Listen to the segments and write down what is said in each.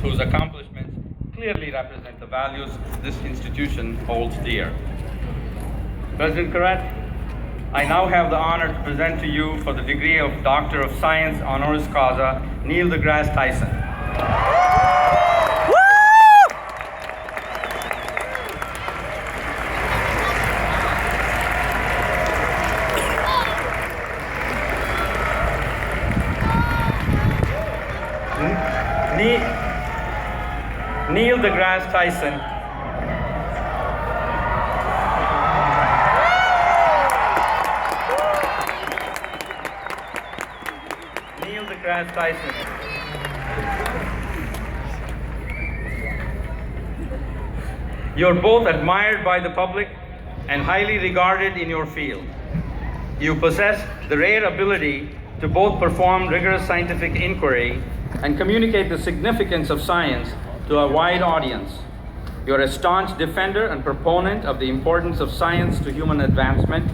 whose accomplishments clearly represent the values this institution holds dear. President Corrett, I now have the honor to present to you for the degree of Doctor of Science honoris causa, Neil deGrasse Tyson. Neil deGrasse Tyson Neil deGrasse Tyson You're both admired by the public and highly regarded in your field. You possess the rare ability to both perform rigorous scientific inquiry and communicate the significance of science to a wide audience. You're a staunch defender and proponent of the importance of science to human advancement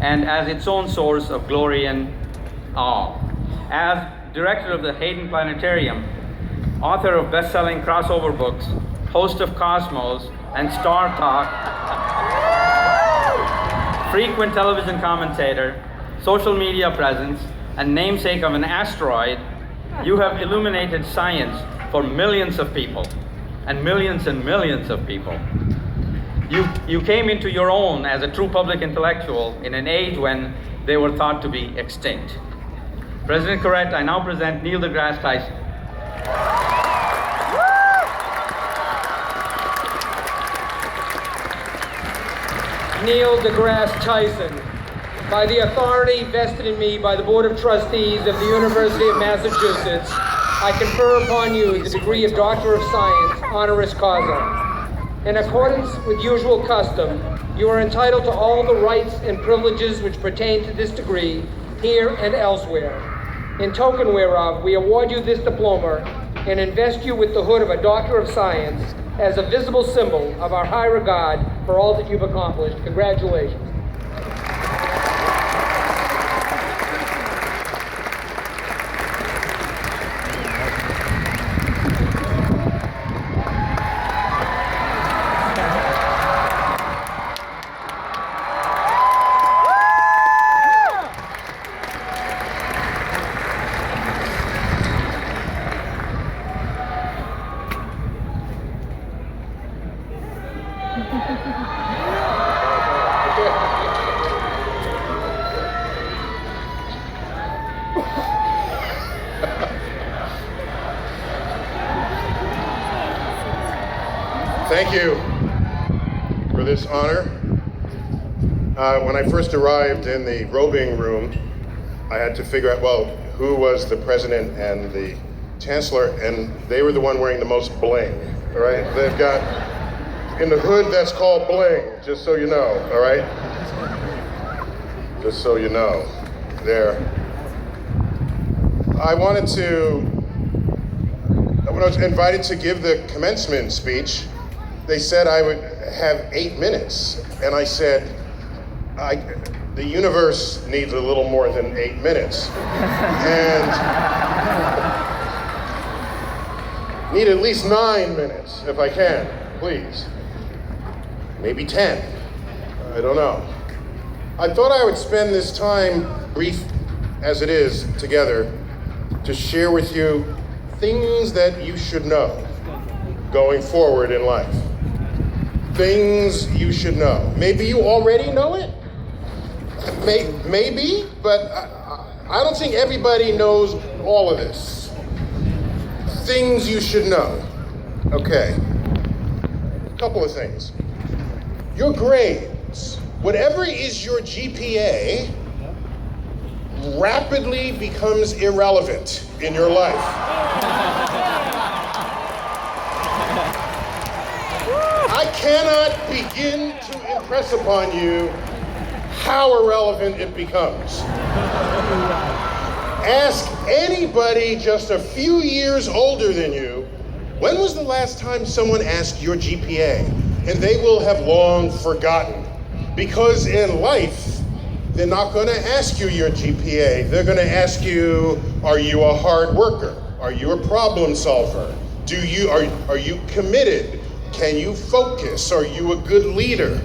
and as its own source of glory and awe. As director of the Hayden Planetarium, author of best-selling crossover books, host of Cosmos and Star Talk, frequent television commentator, social media presence, and namesake of an asteroid, you have illuminated science for millions of people and millions of people. You came into your own as a true public intellectual in an age when they were thought to be extinct. President Corrett, I now present Neil deGrasse Tyson. Neil deGrasse Tyson, by the authority vested in me by the Board of Trustees of the University of Massachusetts, I confer upon you the degree of Doctor of Science, honoris causa. In accordance with usual custom, you are entitled to all the rights and privileges which pertain to this degree, here and elsewhere. In token whereof, we award you this diploma and invest you with the hood of a Doctor of Science as a visible symbol of our high regard for all that you've accomplished. Congratulations. Thank you for this honor. When I first arrived in the robing room, I had to figure out, well, who was the president and the chancellor, and they were the one wearing the most bling, all right? They've got, in the hood, that's called bling, just so you know, all right? Just so you know, there. When I was invited to give the commencement speech, they said I would have 8 minutes, and I said, the universe needs a little more than 8 minutes, and need at least 9 minutes, if I can, please. Maybe 10, I don't know. I thought I would spend this time, brief as it is, together, to share with you things that you should know going forward in life. Things you should know. Maybe you already know it. Maybe, but I don't think everybody knows all of this. Things you should know. Okay. A couple of things. Your grades, whatever is your GPA, rapidly becomes irrelevant in your life. I cannot begin to impress upon you how irrelevant it becomes. Ask anybody just a few years older than you, when was the last time someone asked your GPA? And they will have long forgotten. Because in life, they're not going to ask you your GPA. They're going to ask you, are you a hard worker? Are you a problem solver? Are you committed? Can you focus? Are you a good leader?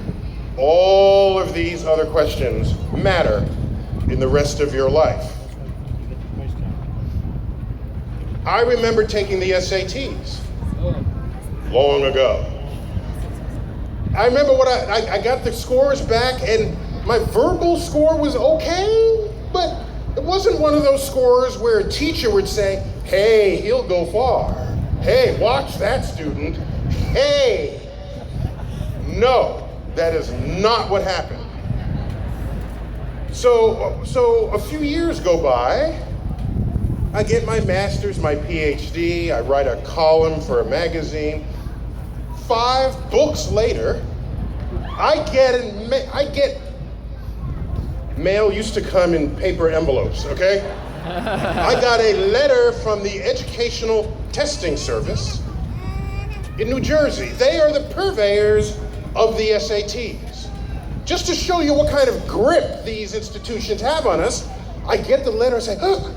All of these other questions matter in the rest of your life. I remember taking the SATs long ago. I remember what I got the scores back, and my verbal score was okay, but it wasn't one of those scores where a teacher would say, hey, he'll go far. Hey, watch that student. Hey. No, that is not what happened. So a few years go by, I get my master's, my PhD, I write a column for a magazine. 5 books later, I get mail used to come in paper envelopes, okay? I got a letter from the Educational Testing Service in New Jersey. They are the purveyors of the SATs. Just to show you what kind of grip these institutions have on us, I get the letter and say, oh.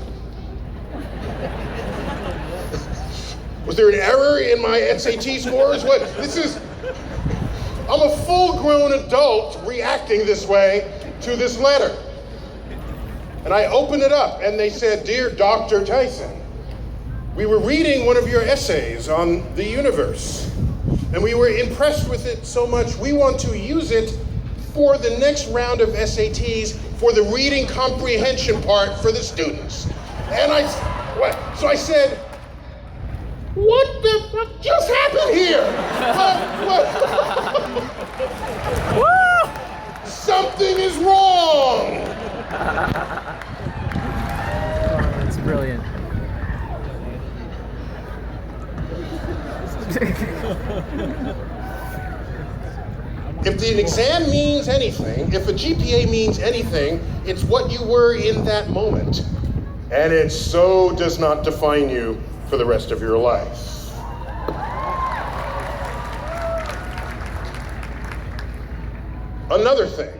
Was there an error in my SAT scores? What? I'm a full-grown adult reacting this way to this letter. And I open it up and they said, Dear Dr. Tyson, we were reading one of your essays on the universe and we were impressed with it so much we want to use it for the next round of SATs for the reading comprehension part for the students. And so I said, what the fuck just happened here? What? Something is wrong. That's brilliant. If the exam means anything, if a GPA means anything, it's what you were in that moment. And it so does not define you for the rest of your life. Another thing,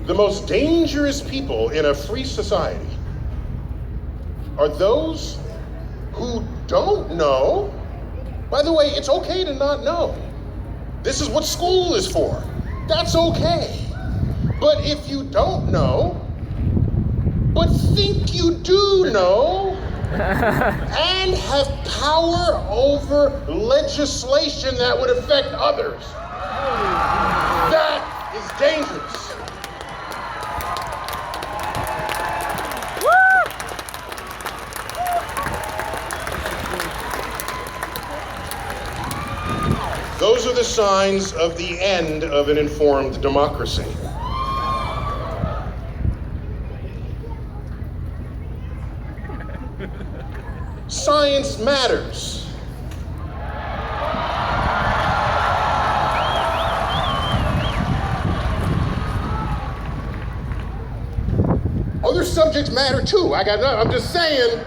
the most dangerous people in a free society are those who don't know. By the way, it's okay to not know. This is what school is for. That's okay. But if you don't know, but think you do know, and have power over legislation that would affect others, that is dangerous. Those are the signs of the end of an informed democracy. Science matters. Other subjects matter too. I'm just saying,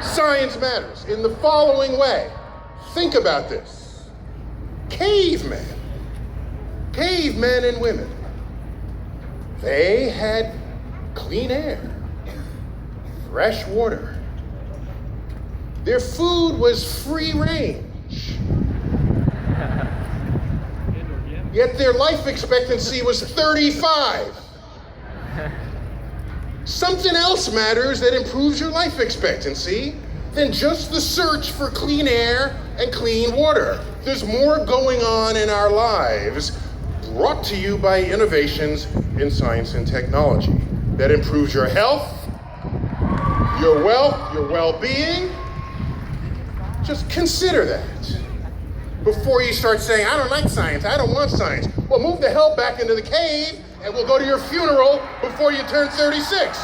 science matters in the following way. Think about this. Cavemen and women, they had clean air, fresh water. Their food was free range. Yet their life expectancy was 35. Something else matters that improves your life expectancy than just the search for clean air and clean water. There's more going on in our lives, brought to you by innovations in science and technology, that improves your health, your wealth, your well-being. Just consider that before you start saying, I don't like science, I don't want science. Well, move the hell back into the cave and we'll go to your funeral before you turn 36.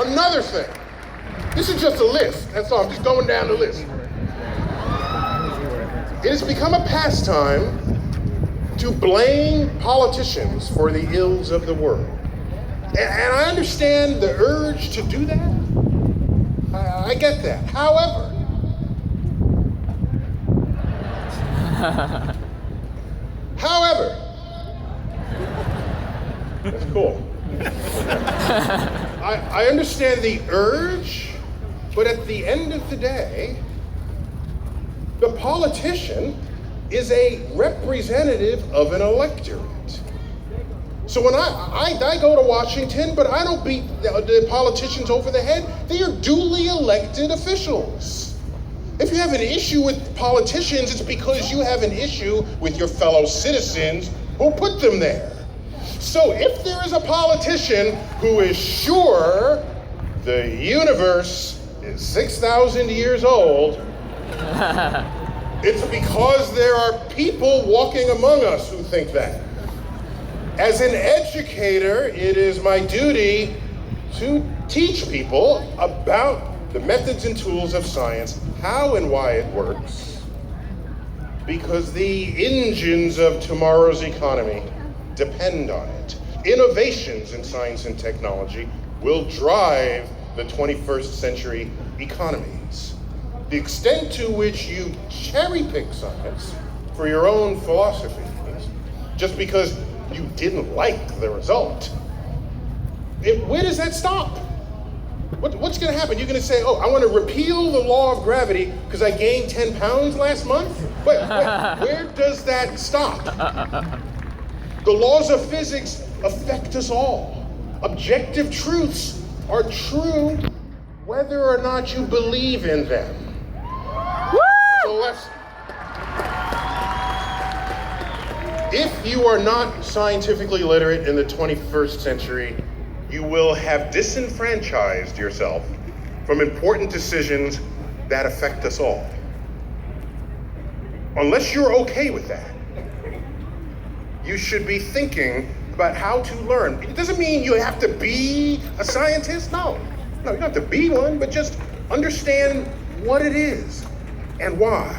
Another thing, this is just a list, that's all, I'm just going down the list. It has become a pastime to blame politicians for the ills of the world. And I understand the urge to do that. I get that. However, that's cool. I understand the urge, but at the end of the day, the politician is a representative of an electorate. So when I go to Washington, but I don't beat the politicians over the head. They are duly elected officials. If you have an issue with politicians, it's because you have an issue with your fellow citizens who put them there. So if there is a politician who is sure the universe is 6,000 years old, it's because there are people walking among us who think that. As an educator, it is my duty to teach people about the methods and tools of science, how and why it works, because the engines of tomorrow's economy depend on it. Innovations in science and technology will drive the 21st century economies. The extent to which you cherry pick science for your own philosophies, just because you didn't like the result, where does that stop? What's going to happen? You're going to say, oh, I want to repeal the law of gravity because I gained 10 pounds last month? Wait, where does that stop? The laws of physics affect us all. Objective truths are true whether or not you believe in them. So if you are not scientifically literate in the 21st century, you will have disenfranchised yourself from important decisions that affect us all. Unless you're okay with that, you should be thinking about how to learn. It doesn't mean you have to be a scientist. No, you don't have to be one, but just understand what it is and why.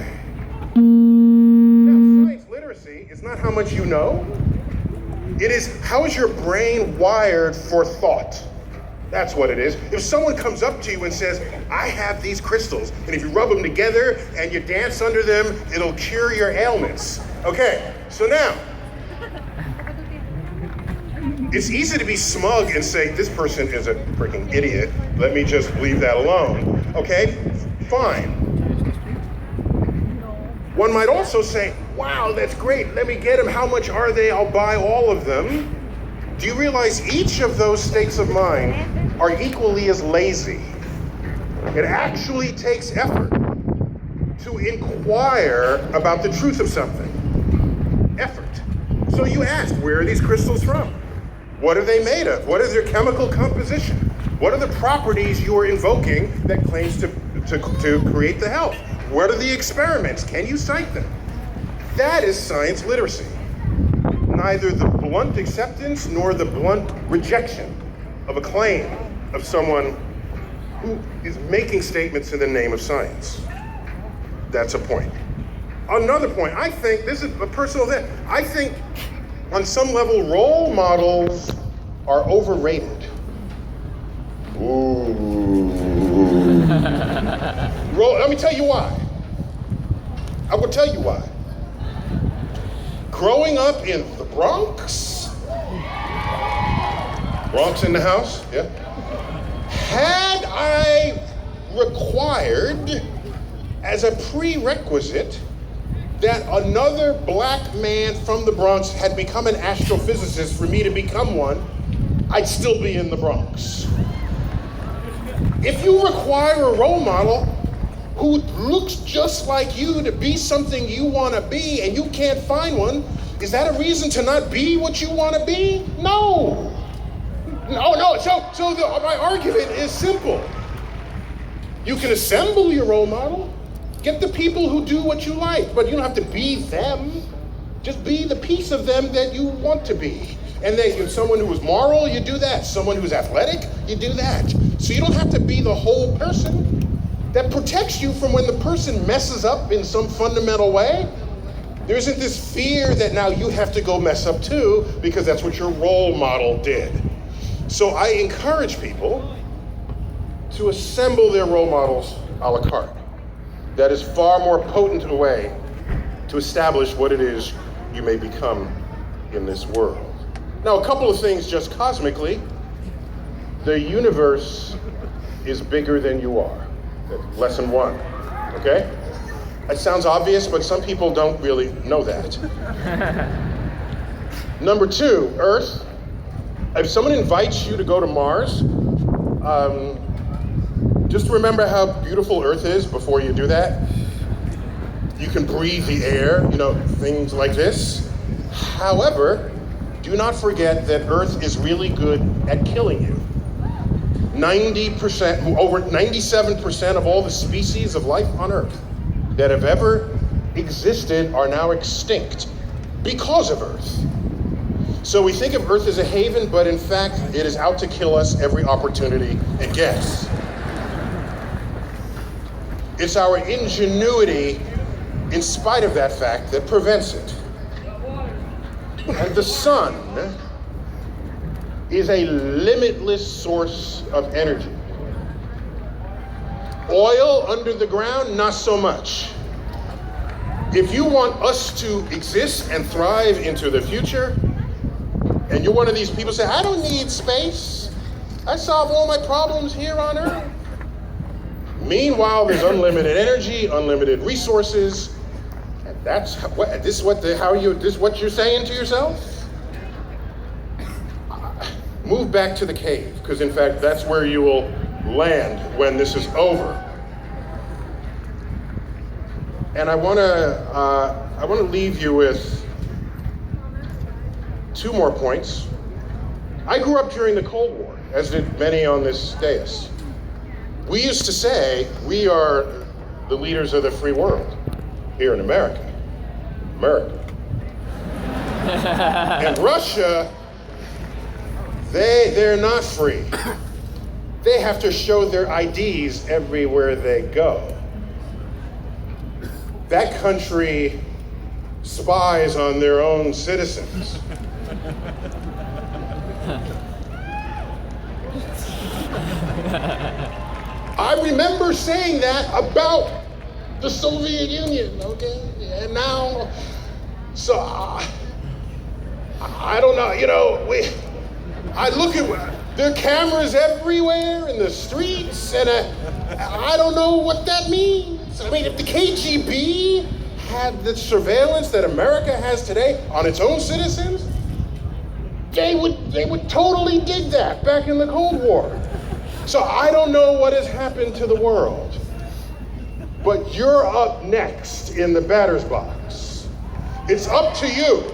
Now, science literacy is not how much you know. It is how is your brain wired for thought. That's what it is. If someone comes up to you and says, I have these crystals, and if you rub them together and you dance under them, it'll cure your ailments. Okay, so now, it's easy to be smug and say, this person is a freaking idiot. Let me just leave that alone. Okay, fine. One might also say, wow, that's great. Let me get them. How much are they? I'll buy all of them. Do you realize each of those states of mind are equally as lazy? It actually takes effort to inquire about the truth of something. Effort. So you ask, where are these crystals from? What are they made of? What is their chemical composition? What are the properties you are invoking that claims to create the health? What are the experiments? Can you cite them? That is science literacy. Neither the blunt acceptance nor the blunt rejection of a claim of someone who is making statements in the name of science. That's a point. Another point, I think, this is a personal thing, I think on some level role models are overrated. Ooh. Let me tell you why. I will tell you why. Growing up in the Bronx in the house, yeah. Had I required as a prerequisite that another black man from the Bronx had become an astrophysicist for me to become one, I'd still be in the Bronx. If you require a role model who looks just like you to be something you want to be and you can't find one, is that a reason to not be what you want to be? No. So my argument is simple. You can assemble your role model, get the people who do what you like, but you don't have to be them. Just be the piece of them that you want to be. And then someone who is moral, you do that. Someone who's athletic, you do that. So you don't have to be the whole person. That protects you from when the person messes up in some fundamental way. There isn't this fear that now you have to go mess up too, because that's what your role model did. So I encourage people to assemble their role models a la carte. That is far more potent a way to establish what it is you may become in this world. Now, a couple of things just cosmically. The universe is bigger than you are. That's lesson one, okay? That sounds obvious, but some people don't really know that. Number two, Earth. If someone invites you to go to Mars, just remember how beautiful Earth is before you do that. You can breathe the air, things like this. However, do not forget that Earth is really good at killing you. 90%, over 97% of all the species of life on Earth that have ever existed are now extinct because of Earth. So we think of Earth as a haven, but in fact, it is out to kill us every opportunity it gets. It's our ingenuity, in spite of that fact, that prevents it. And the sun is a limitless source of energy. Oil under the ground, not so much. If you want us to exist and thrive into the future, and you're one of these people who say, I don't need space. I solve all my problems here on Earth. Meanwhile, there's unlimited energy, unlimited resources. And that's this is what you're saying to yourself? Move back to the cave, because in fact, that's where you will land when this is over. And I want to leave you with two more points. I grew up during the Cold War, as did many on this dais. We used to say we are the leaders of the free world here in America. And Russia, they're not free. They have to show their IDs everywhere they go. That country spies on their own citizens. I remember saying that about the Soviet Union, okay? And now, so I don't know, I look at, there are cameras everywhere in the streets, and I don't know what that means. I mean, if the KGB had the surveillance that America has today on its own citizens, they would totally dig that back in the Cold War. So I don't know what has happened to the world, but you're up next in the batter's box. It's up to you.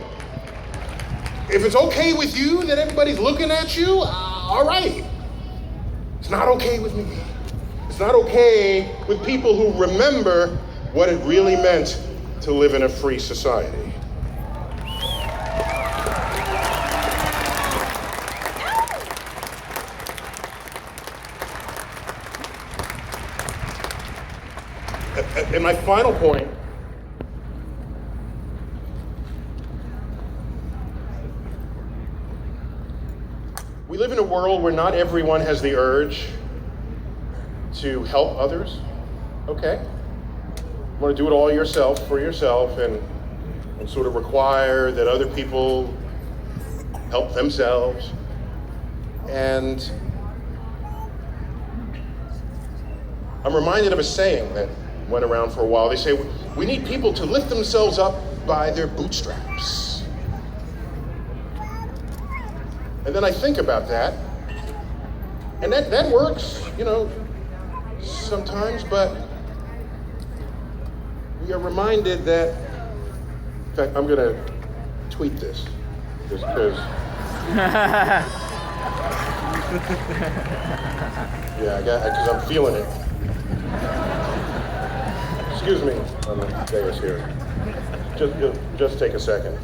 If it's okay with you that everybody's looking at you, all right. It's not okay with me. It's not okay with people who remember what it really meant to live in a free society. And my final point, we live in a world where not everyone has the urge to help others. Okay? You want to do it all yourself, for yourself, and sort of require that other people help themselves. And I'm reminded of a saying that went around for a while. They say, we need people to lift themselves up by their bootstraps. And then I think about that, and that works, sometimes, but we are reminded that, in fact, I'm gonna tweet this, just because. Yeah, because I'm feeling it. Excuse me on the dais here. Just take a second.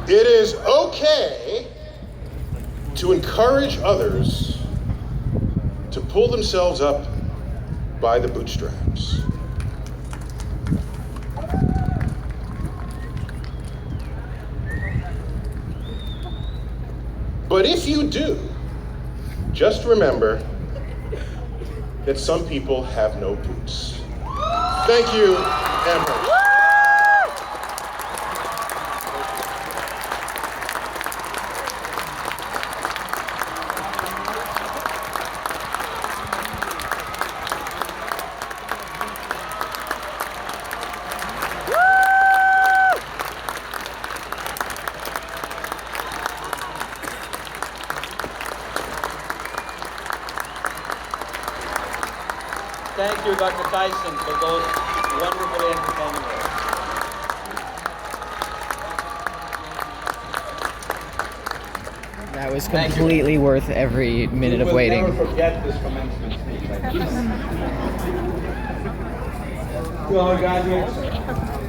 It is okay to encourage others to pull themselves up by the bootstraps. But if you do, just remember that some people have no boots. Thank you, Amber. Thank you, Dr. Tyson, for those wonderfully entertaining words. That was Thank you. completely worth every minute of waiting. You will never forget this commencement speech. Well, graduates.